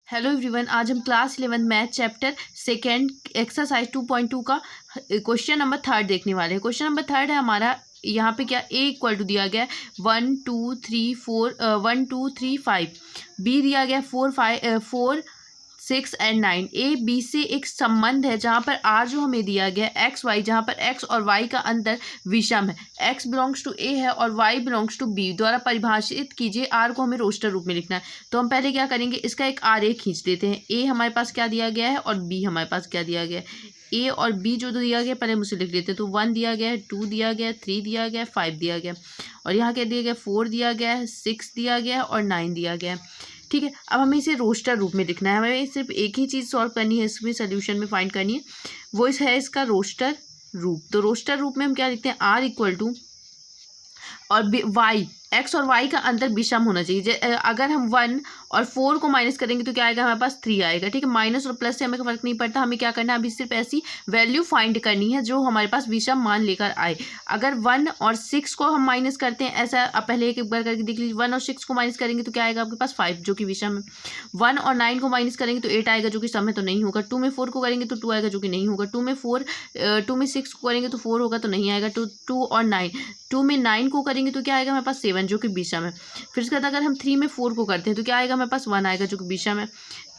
Hello everyone, आज हम class 11 math chapter second exercise 2.2 का क्वेश्चन नंबर 3 देखने वाले हैं। क्वेश्चन नंबर 3 है हमारा। यहाँ पे क्या ए इक्वल टू दिया गया है 1 2 3 4 1 2 3 5, बी दिया गया 4 6 एंड 9। ए बी से एक संबंध है जहाँ पर आर जो हमें दिया गया है एक्स वाई, जहाँ पर एक्स और वाई का अंतर विषम है। एक्स बिलोंग्स टू ए है और वाई बिलोंग्स टू बी द्वारा परिभाषित कीजिए। आर को हमें रोस्टर रूप में लिखना है, तो हम पहले क्या करेंगे, इसका एक आरेख खींच देते हैं। ए हमारे पास क्या दिया गया है और बी हमारे पास क्या दिया गया है। ए और बी जो दिया गया पहले हम उसे लिख लेते हैं। तो 1 दिया गया है, 2 दिया गया है, 3 दिया गया है, 5 दिया गया है, और यहाँ क्या दिया गया 4 दिया गया है, 6 दिया गया है और 9 दिया गया है। ठीक है, अब हमें इसे रोस्टर रूप में लिखना है। हमें सिर्फ एक ही चीज़ सॉल्व करनी है, इसमें सोल्यूशन में फाइंड करनी है, वो है इसका रोस्टर रूप। तो रोस्टर रूप में हम क्या लिखते हैं, आर इक्वल टू और वाई, एक्स और वाई का अंतर विषम होना चाहिए। अगर हम 1 और 4 को माइनस करेंगे तो क्या आएगा, हमारे पास 3 आएगा। ठीक है, माइनस और प्लस से हमें फर्क नहीं पड़ता, हमें क्या करना है, अभी सिर्फ ऐसी वैल्यू फाइंड करनी है जो हमारे पास विषम मान लेकर आए। अगर 1 और 6 को हम माइनस करते हैं, ऐसा आप पहले एक बार करके देख लीजिए। 1 और 6 को माइनस करेंगे तो क्या आएगा आपके पास 5 जो कि विषम है। 1 और 9 को माइनस करेंगे तो 8 आएगा जो कि सम है, तो नहीं होगा। 2 में 4 को करेंगे तो 2 आएगा जो कि नहीं होगा। 2 में 6 को करेंगे तो 4 होगा, तो नहीं आएगा। 2 और 9, 2 में 9 को करेंगे तो क्या आएगा हमारे पास 7 जो कि विषम है। फिर उसके बाद अगर हम 3 में 4 को करते हैं तो क्या आएगा हमारे पास 1 आएगा जो कि विषम है।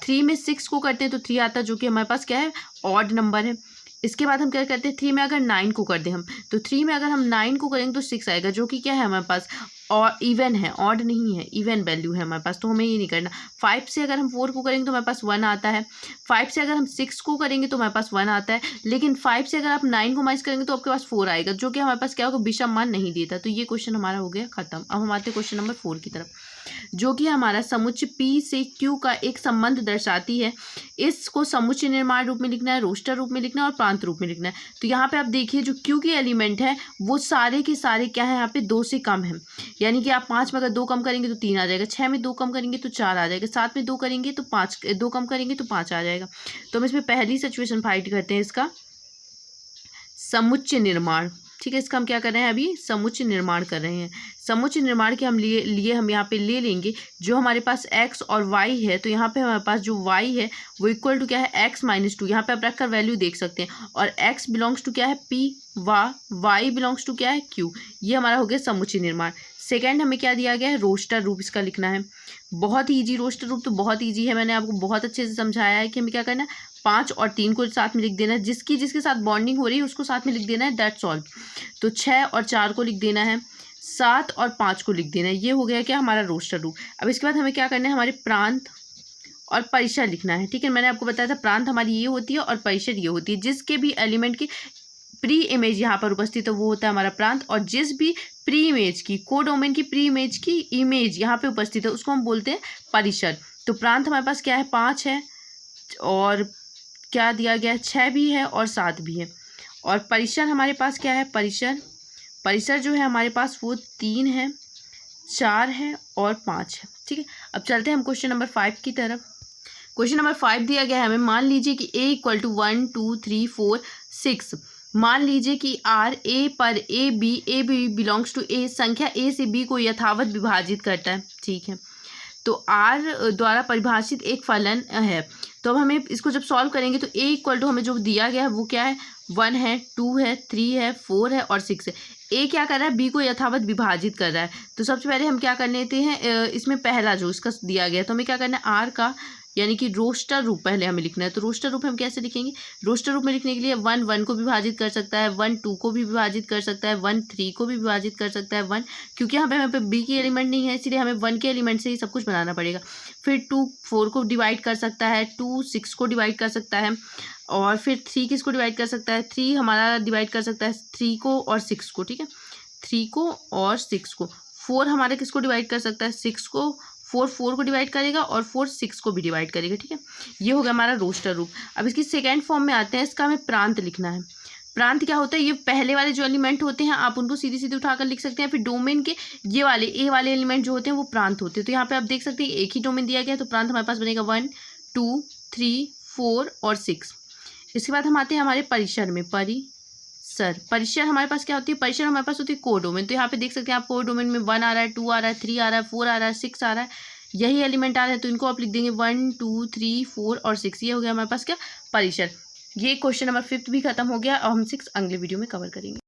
3 में 6 को करते हैं तो 3 आता है जो कि हमारे पास क्या है, ऑड नंबर है। इसके बाद हम क्या करते हैं, 3 में अगर 9 को कर दें हम, तो 3 में अगर हम 9 को करेंगे तो 6 आएगा जो कि क्या है हमारे पास, और इवन है, ऑड नहीं है, इवन वैल्यू है हमारे पास, तो हमें ये नहीं करना। 5 से अगर हम 4 को करेंगे तो हमारे पास 1 आता है। 5 से अगर हम 6 को करेंगे तो हमारे पास 1 आता है। लेकिन 5 से अगर आप 9 को माइनस करेंगे तो आपके पास 4 आएगा जो कि हमारे पास क्या होगा, विषम मान नहीं देता। तो ये क्वेश्चन हमारा हो गया खत्म। अब हम आते हैं क्वेश्चन नंबर 4 की तरफ, जो कि हमारा समुच्चय P से Q का एक संबंध दर्शाती है। इसको समुच्चय निर्माण रूप में लिखना है, रोस्टर रूप में लिखना है और प्रांत रूप में लिखना है। तो यहाँ पे आप देखिए जो Q के एलिमेंट है वो सारे के सारे क्या है, यहाँ पे 2 से कम है। यानी कि आप 5 में अगर 2 कम करेंगे तो 3 आ जाएगा, 6 में 2 कम करेंगे तो 4 आ जाएगा, 7 में 2 करेंगे तो 2 कम करेंगे तो 5 आ जाएगा। तो हम इसमें पहली सिचुएशन फाइंड करते हैं, इसका समुच्चय निर्माण। ठीक है, इसका हम क्या कर रहे हैं, अभी समुच्चय निर्माण कर रहे हैं। समुच्चय निर्माण के हम लिए हम यहाँ पे ले लेंगे जो हमारे पास x और y है। तो यहाँ पे हमारे पास जो y है वो इक्वल टू क्या है, x माइनस 2। यहाँ पे आप रख कर वैल्यू देख सकते हैं। और x बिलोंग्स टू क्या है, p, y बिलोंग्स टू क्या है, q। ये हमारा हो गया समुच्चय निर्माण। सेकेंड हमें क्या दिया गया है, रोस्टर रूप इसका लिखना है। बहुत ईजी, रोस्टर रूप तो बहुत ईजी है, मैंने आपको बहुत अच्छे से समझाया है कि हमें क्या करना है, 5 और 3 को साथ में लिख देना है, जिसके साथ बॉन्डिंग हो रही है उसको साथ में लिख देना है, दैट्स ऑल। तो 6 और 4 को लिख देना है, 7 और 5 को लिख देना है। ये हो गया क्या हमारा रोस्टर रूप। अब इसके बाद हमें क्या करना है, हमारे प्रांत और परिसर लिखना है। ठीक है, मैंने आपको बताया था प्रांत हमारी ये होती है और परिसर ये होती है। जिसके भी एलिमेंट की प्री इमेज यहाँ पर उपस्थित है वो होता है हमारा प्रांत, और जिस भी प्री इमेज की, कोडोमेन की प्री इमेज की इमेज यहाँ पे उपस्थित है उसको हम बोलते हैं परिसर। तो प्रांत हमारे पास क्या है, 5 है, और क्या दिया गया है, 6 भी है और 7 भी है। और परिसर हमारे पास क्या है, परिसर जो है हमारे पास वो 3 है, 4 है और 5 है। ठीक है, अब चलते हैं हम क्वेश्चन नंबर 5 की तरफ। क्वेश्चन नंबर 5 दिया गया है हमें, मान लीजिए कि a इक्वल टू 1 2 3 4 6। मान लीजिए कि R A पर A B belongs to A संख्या A से B को यथावत विभाजित करता है। ठीक है, तो R द्वारा परिभाषित एक फलन है। तो अब हमें इसको जब सॉल्व करेंगे तो A इक्वल टू हमें जो दिया गया है वो क्या है, 1 है, 2 है, 3 है, 4 है और 6 है। A क्या कर रहा है, B को यथावत विभाजित कर रहा है। तो सबसे पहले हम क्या कर लेते हैं, इसमें पहला जो इसका दिया गया है तो हमें क्या करना है, R का यानी कि रोस्टर रूप पहले हमें लिखना है। तो रोस्टर रूप हम कैसे लिखेंगे, रोस्टर रूप में लिखने के लिए 1 1 को विभाजित कर सकता है, 1 2 को भी विभाजित कर सकता है, 1 3 को भी विभाजित कर सकता है, 1, क्योंकि यहाँ पे बी की एलिमेंट नहीं है इसलिए हमें 1 के एलिमेंट से ही सब कुछ बनाना पड़ेगा। फिर 2 4 को डिवाइड कर सकता है, 2 6 को डिवाइड कर सकता है, और फिर 3 किसको डिवाइड कर सकता है, 3 हमारा डिवाइड कर सकता है 3 को और 6 को। ठीक है, 3 को और 6 को। 4 हमारा किसको डिवाइड कर सकता है, 6 को। 4 को डिवाइड करेगा और 4 6 को भी डिवाइड करेगा। ठीक है, ये हो गया हमारा रोस्टर रूप। अब इसकी सेकेंड फॉर्म में आते हैं, इसका हमें प्रांत लिखना है। प्रांत क्या होता है, ये पहले वाले जो एलिमेंट होते हैं आप उनको सीधी सीधी उठाकर लिख सकते हैं। फिर डोमेन के ये वाले ए वाले एलिमेंट जो होते हैं वो प्रांत होते हैं। तो यहाँ पे आप देख सकते हैं एक ही डोमेन दिया गया है, तो प्रांत हमारे पास बनेगा 1 2 3 4 और 6। इसके बाद हम आते हैं हमारे परिसर में, परिसर हमारे पास क्या होती है, परिसर हमारे पास होती है कोडोमेन। तो यहाँ पे देख सकते हैं आप कोडोमेन में 1 आ रहा है, 2 आ रहा है, 3 आ रहा है, 4 आ रहा है, 6 आ रहा है, यही एलिमेंट आ रहे हैं तो इनको आप लिख देंगे 1 2 3 4 और 6। ये हो गया हमारे पास क्या परिसर। ये क्वेश्चन नंबर 5 भी खत्म हो गया और हम 6 अगले वीडियो में कवर करेंगे।